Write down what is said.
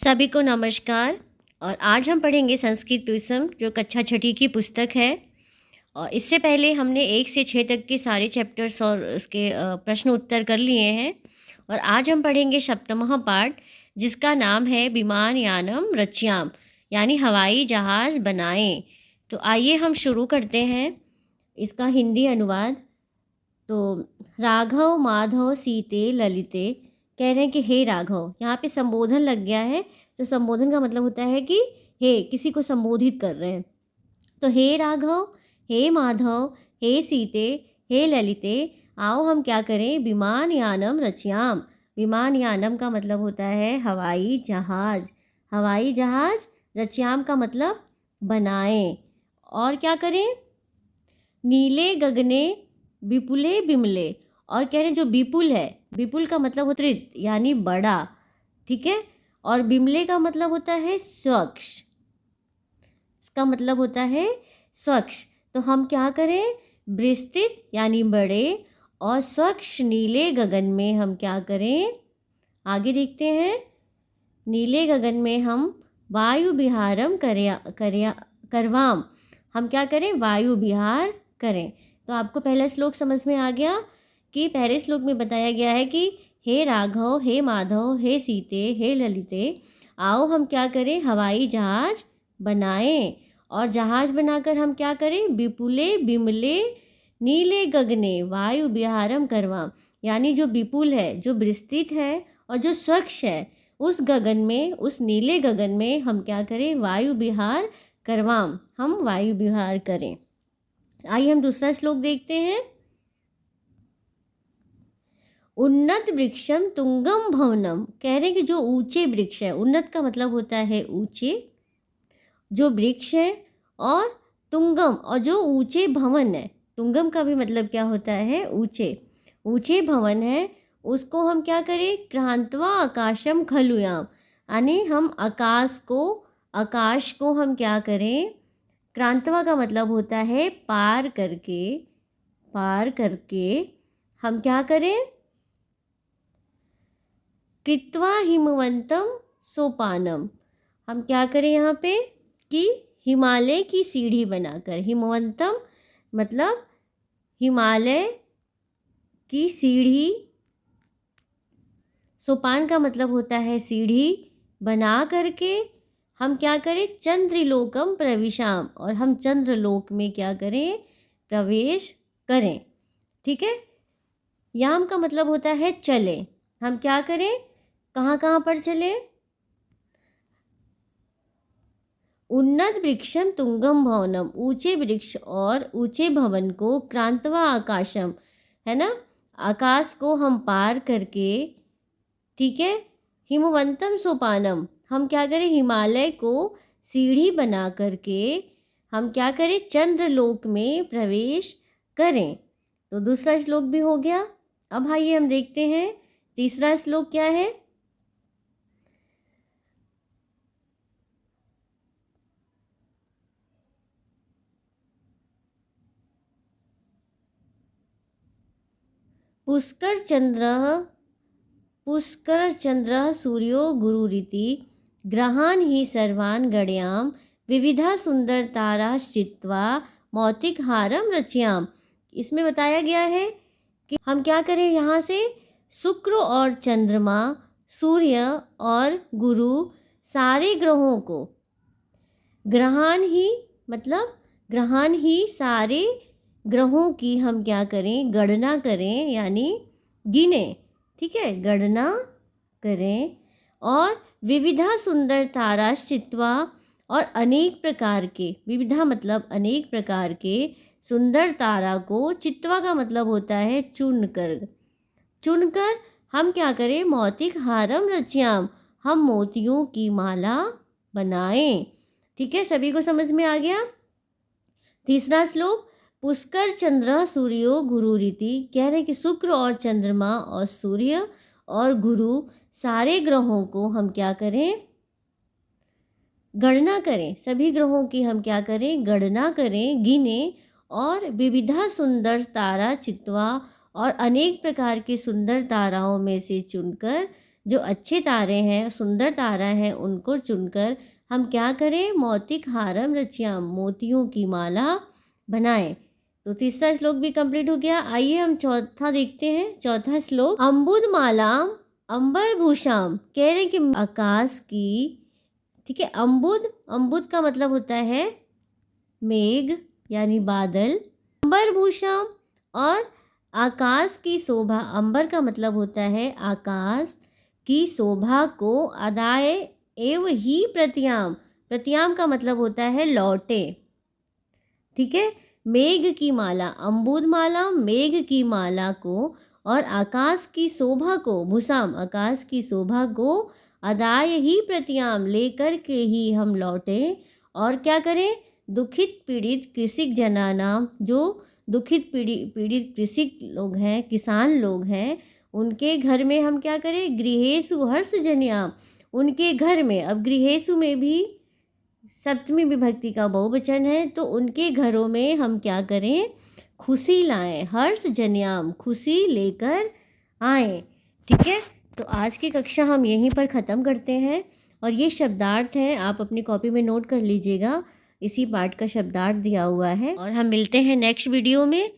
सभी को नमस्कार। और आज हम पढ़ेंगे संस्कृत ट्यूशन जो कक्षा छठी की पुस्तक है। और इससे पहले हमने 1 से 6 तक के सारे चैप्टर्स और उसके प्रश्न उत्तर कर लिए हैं। और आज हम पढ़ेंगे सप्तमः पाठ जिसका नाम है विमान यानम रच्याम, यानी हवाई जहाज़ बनाएं। तो आइए हम शुरू करते हैं इसका हिंदी अनुवाद। तो राघव माधव सीते ललिते कह रहे हैं कि हे राघव, यहाँ पे संबोधन लग गया है। तो संबोधन का मतलब होता है कि हे, किसी को संबोधित कर रहे हैं। तो हे राघव, हे माधव, हे सीते, हे ललिते, आओ हम क्या करें, विमान यानम रच्याम। विमान यानम का मतलब होता है हवाई जहाज। हवाई जहाज, रच्याम का मतलब बनाएं। और क्या करें, नीले गगने विपुले बिमले। और कह रहे हैं जो विपुल है, विपुल का मतलब होता है यानी बड़ा, ठीक है। और बिमले का मतलब होता है स्वच्छ, इसका मतलब होता है स्वच्छ। तो हम क्या करें, विस्तृत यानी बड़े और स्वच्छ नीले गगन में हम क्या करें, आगे देखते हैं। नीले गगन में हम वायु विहारम करवाम, हम क्या करें, वायु विहार करें। तो आपको पहला श्लोक समझ में आ गया कि पहले श्लोक में बताया गया है कि हे राघव, हे माधव, हे सीते, हे ललिते, आओ हम क्या करें, हवाई जहाज बनाएं। और जहाज बनाकर हम क्या करें, विपुले बिमले नीले गगने वायु विहारम करवाम, यानी जो विपुल है, जो विस्तृत है और जो स्वच्छ है, उस गगन में, उस नीले गगन में हम क्या करें, वायु विहार करवाम, हम वायु विहार करें। आइए हम दूसरा श्लोक देखते हैं। उन्नत वृक्षम तुंगम भवनम, कह रहे हैं कि जो ऊंचे वृक्ष है, उन्नत का मतलब होता है ऊंचे, जो वृक्ष है, और तुंगम, और जो ऊंचे भवन है, तुंगम का भी मतलब क्या होता है, ऊंचे, ऊंचे भवन है, उसको हम क्या करें, क्रांतवा आकाशम खलुयाम, यानी हम आकाश को हम क्या करें, क्रांतवा का मतलब होता है पार करके, पार करके हम क्या करें, कृत्वा हिमवंतम सोपानम, हम क्या करें यहाँ पे कि हिमालय की सीढ़ी बनाकर, हिमवंतम मतलब हिमालय की सीढ़ी, सोपान का मतलब होता है सीढ़ी, बना करके हम क्या करें, चंद्रलोकम प्रविशाम, और हम चंद्रलोक में क्या करें, प्रवेश करें, ठीक है। याम का मतलब होता है चले, हम क्या करें, कहाँ कहाँ पर चले, उन्नत वृक्षम तुंगम भवनम, ऊंचे वृक्ष और ऊंचे भवन को, क्रांतवा आकाशम है ना, आकाश को हम पार करके, ठीक है, हिमवंतम सोपानम, हम क्या करें, हिमालय को सीढ़ी बना करके हम क्या करें, चंद्रलोक में प्रवेश करें। तो दूसरा श्लोक भी हो गया। अब आइए हम देखते हैं तीसरा श्लोक क्या है। पुष्कर चंद्र सूर्यो गुरुरिति ग्रहान ही सर्वान गणयाम विविधा सुंदर तारा चित्वा मौतिक हारम रच्याम। इसमें बताया गया है कि हम क्या करें, यहाँ से शुक्र और चंद्रमा, सूर्य और गुरु, सारे ग्रहों को, ग्रहान ही मतलब ग्रहान ही सारे ग्रहों की हम क्या करें, गणना करें, यानी गिने, ठीक है, गणना करें। और विविधा सुंदर तारा चित्वा, और अनेक प्रकार के, विविधा मतलब अनेक प्रकार के, सुंदर तारा को, चित्वा का मतलब होता है चुनकर, चुनकर हम क्या करें, मौतिक हारम रच्याम, हम मोतियों की माला बनाएं, ठीक है। सभी को समझ में आ गया। तीसरा श्लोक, पुष्कर चंद्र सूर्यो गुरुरिति, कह रहे कि शुक्र और चंद्रमा और सूर्य और गुरु, सारे ग्रहों को हम क्या करें, गणना करें, सभी ग्रहों की हम क्या करें, गणना करें, गिने। और विविधा सुंदर तारा चित्वा, और अनेक प्रकार के सुंदर ताराओं में से चुनकर जो अच्छे तारे हैं, सुंदर तारा है, उनको चुनकर हम क्या करें? मौतिक हारम रचियाम, मोतियों की माला बनाएं। तो तीसरा श्लोक भी कंप्लीट हो गया। आइए हम चौथा देखते हैं। चौथा श्लोक, अम्बुद मालाम अंबर भूषाम, कह रहे हैं कि आकाश की, ठीक है, अम्बुद का मतलब होता है मेघ यानी बादल, अंबर भूषाम और आकाश की शोभा, अंबर का मतलब होता है आकाश की शोभा को, अदाय एव ही प्रत्याम, प्रत्याम का मतलब होता है लौटे, ठीक है। मेघ की माला, अम्बुद माला, मेघ की माला को और आकाश की शोभा को, भूषाम, आकाश की शोभा को, अदाय ही प्रत्याम, लेकर के ही हम लौटे। और क्या करें? दुखित पीड़ित कृषिक जनानाम, जो दुखित पीड़ित कृषिक लोग हैं, किसान लोग हैं, उनके घर में हम क्या करें? गृहेषु हर्ष जन्याम, उनके घर में, अब गृहेषु में भी सप्तमी विभक्ति का बहुवचन है, तो उनके घरों में हम क्या करें? खुशी लाएं, हर्ष जन्याम, खुशी लेकर आएं, ठीक है। तो आज की कक्षा हम यहीं पर ख़त्म करते हैं और ये शब्दार्थ हैं, आप अपनी कॉपी में नोट कर लीजिएगा। इसी पाठ का शब्दार्थ दिया हुआ है और हम मिलते हैं नेक्स्ट वीडियो में।